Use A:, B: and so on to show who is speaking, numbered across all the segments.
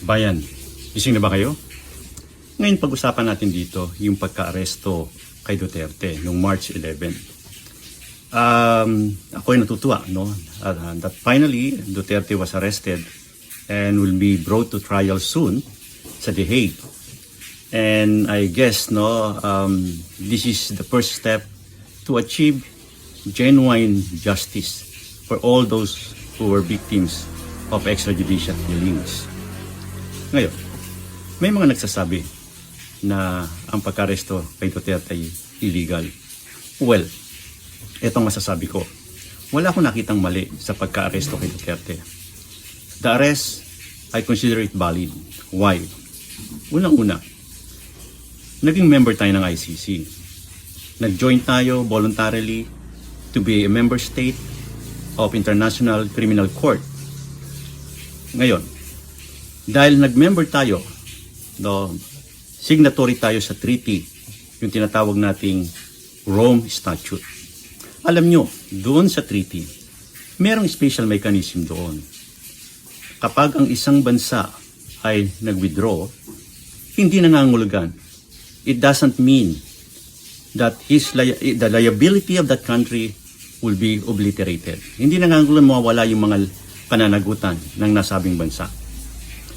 A: Bayan, gising na ba kayo? Ngayon pag-usapan natin dito yung pagka-aresto kay Duterte noong March 11. Ako ay natutuwa, no? That finally Duterte was arrested and will be brought to trial soon sa The Hague. And I guess, no, this is the first step to achieve genuine justice for all those who were victims of extrajudicial killings. Ngayon, may mga nagsasabi na ang pagka-aresto kay Duterte ay illegal. Well, etong masasabi ko. Wala akong nakitang mali sa pagka-aresto kay Duterte. The arrest, I consider it valid. Why? Unang-una, naging member tayo ng ICC. Nag-join tayo voluntarily to be a member state of International Criminal Court. Ngayon, dahil nag-member tayo, no, signatory tayo sa treaty, yung tinatawag nating Rome Statute. Alam nyo, doon sa treaty, merong special mechanism doon. Kapag ang isang bansa ay nag-withdraw, hindi nangangulugan. It doesn't mean that the liability of that country will be obliterated. Hindi nangangulugan mawawala yung mga pananagutan ng nasabing bansa.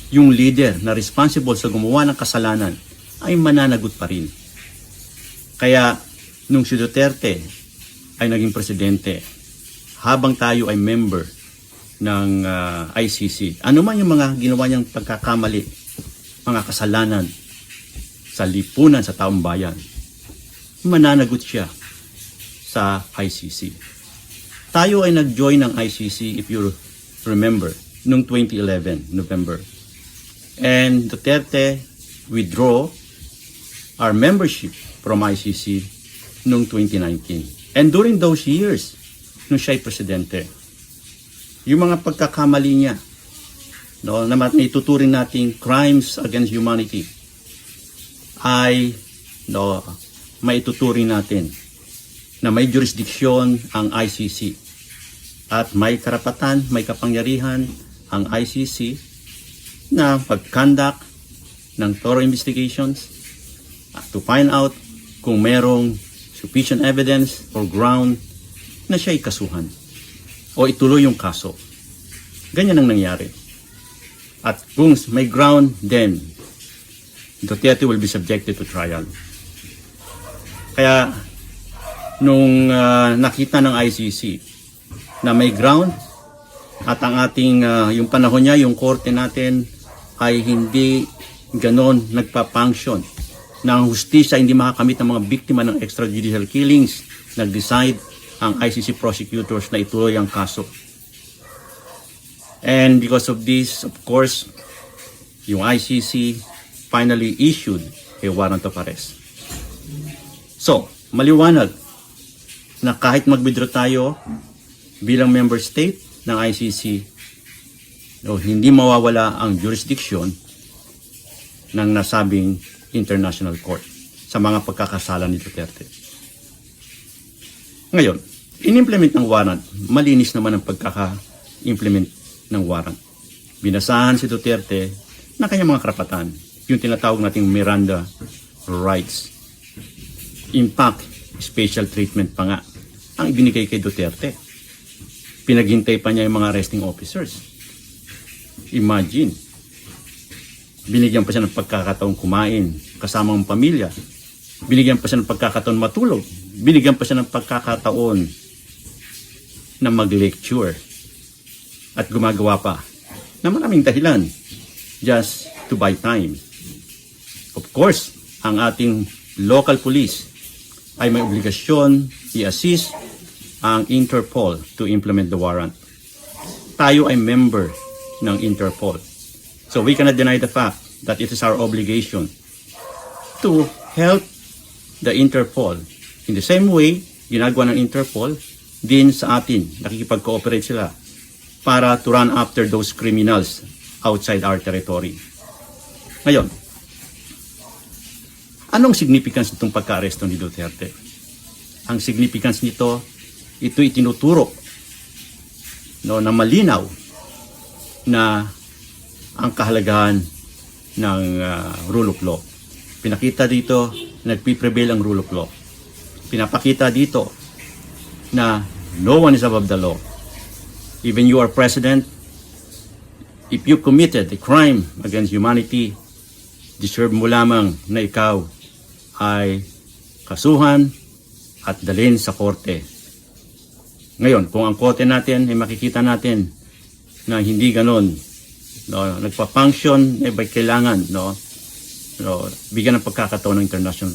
A: Yung leader na responsible sa gumawa ng kasalanan ay mananagot pa rin. Kaya, nung si Duterte ay naging presidente, habang tayo ay member ng ICC, ano man yung mga ginawa niyang pagkakamali, mga kasalanan sa lipunan sa taong bayan, mananagot siya sa ICC. Tayo ay nag-join ng ICC, if you remember, noong 2011, November. And Duterte withdraw our membership from ICC noong 2019. And during those years, nung siya ay presidente, yung mga pagkakamali niya, no, na ituturing nating crimes against humanity, ay maituturing natin na may jurisdiksyon ang ICC at may karapatan, may kapangyarihan ang ICC na pag-conduct ng thorough investigations to find out kung merong sufficient evidence or ground na siya ay kasuhan o ituloy yung kaso. Ganyan ang nangyari. At kung may ground, then Duterte will be subjected to trial. Kaya nung nakita ng ICC na may ground at ang ating yung panahon niya, yung korte natin ay hindi ganon nagpa-function na ang hustisya hindi makakamit ng mga biktima ng extrajudicial killings, nag-decide ang ICC prosecutors na ituloy ang kaso. And because of this, of course, yung ICC finally issued a warrant of arrest. So, maliwanag na kahit mag-withdraw tayo bilang member state ng ICC, hindi mawawala ang jurisdiction ng nasabing International Court sa mga pagkakasala ni Duterte. Ngayon, in-implement ng warrant, malinis naman ang pagkaka-implement ng warrant. Binasahan si Duterte na kanyang mga karapatan, yung tinatawag nating Miranda rights. In fact, special treatment pa nga ang ibinigay kay Duterte. Pinaghintay pa niya yung mga arresting officers. Imagine, binigyan pa siya ng pagkakataong kumain kasama ang pamilya. Binigyan pa siya ng pagkakataon matulog. Binigyan pa siya ng pagkakataon na mag-lecture. At gumagawa pa na maraming dahilan just to buy time. Of course, ang ating local police ay may obligasyon i-assist ang Interpol to implement the warrant. Tayo ay member ng Interpol. So we cannot deny the fact that it is our obligation to help the Interpol. In the same way, ginagawa ng Interpol din sa atin, nakikipag-cooperate sila para to run after those criminals outside our territory. Ngayon, anong significance nitong pagka-aresto ni Duterte? Ang significance nito, ito itinuturo na malinaw na ang kahalagahan ng rule of law. Pinakita dito, nagpiprevail ang rule of law. Pinapakita dito na no one is above the law. Even you are president, if you committed a crime against humanity, deserve mo lamang na ikaw ay kasuhan at dalhin sa korte. Ngayon, kung ang korte natin ay makikita natin na hindi ganon, no, nagpa-function, ba kailangan, bigyan ng pagkakataon ng International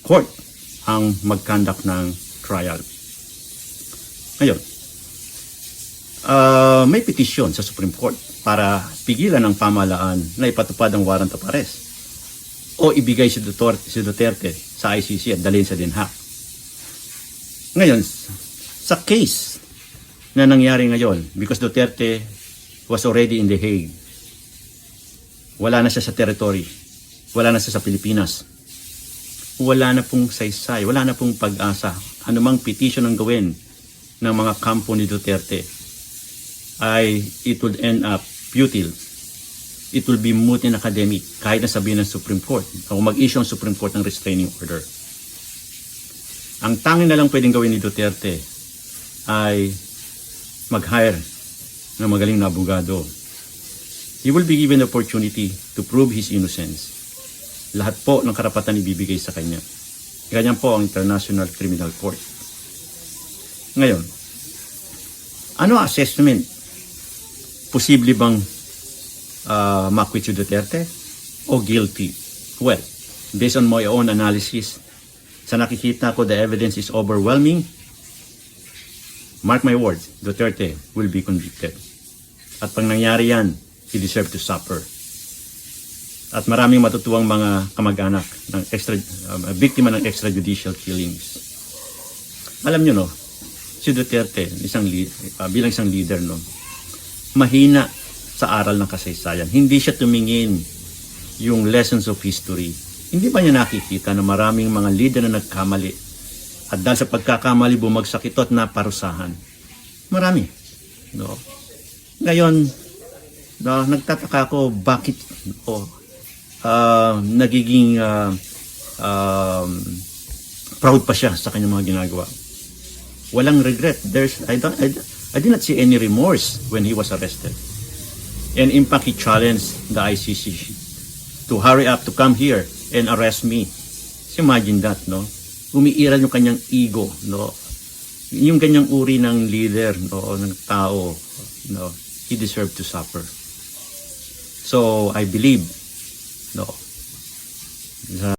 A: Court ang mag-conduct ng trial. Ngayon, may petisyon sa Supreme Court para pigilan ang pamahalaan na ipatupad ang warrant of arrest o ibigay si Duterte sa ICC at dalhin sa Den Haag. Ngayon, sa case na nangyari ngayon, because Duterte was already in The Hague, wala na siya sa territory, wala na siya sa Pilipinas, wala na pong saysay, wala na pong pag-asa. Anumang petition ang gawin ng mga kampo ni Duterte ay it would end up futile. It will be moot in academic kahit na sabihin ng Supreme Court o mag-issue ang Supreme Court ng restraining order. Ang tanging na lang pwedeng gawin ni Duterte ay mag-hire ng magaling na abogado. He will be given the opportunity to prove his innocence. Lahat po ng karapatan ibibigay sa kanya. Ganyan po ang International Criminal Court. Ngayon, ano assessment? Posible bang ma-acquit si Duterte o guilty? Well, based on my own analysis, sa nakikita ko, the evidence is overwhelming. Mark my words, Duterte will be convicted. At pag nangyari yan, he deserves to suffer. At maraming matutuwang mga kamag-anak ng biktima ng extrajudicial killings. Alam nyo, si Duterte, bilang isang leader, mahina sa aral ng kasaysayan. Hindi siya tumingin yung lessons of history. Hindi ba niya nakikita na maraming mga leader na nagkamali? At dahil sa pagkakamali, bumagsak ito at naparusahan. Marami. Ngayon, nagtataka ako bakit nagiging proud pa siya sa kanyang mga ginagawa. Walang regret. I did not see any remorse when he was arrested. And in fact, he challenged the ICC to hurry up to come here and arrest me. So imagine that, umiiral yung kanyang ego, yung ganyang uri ng leader, ng tao, he deserved to suffer. So I believe,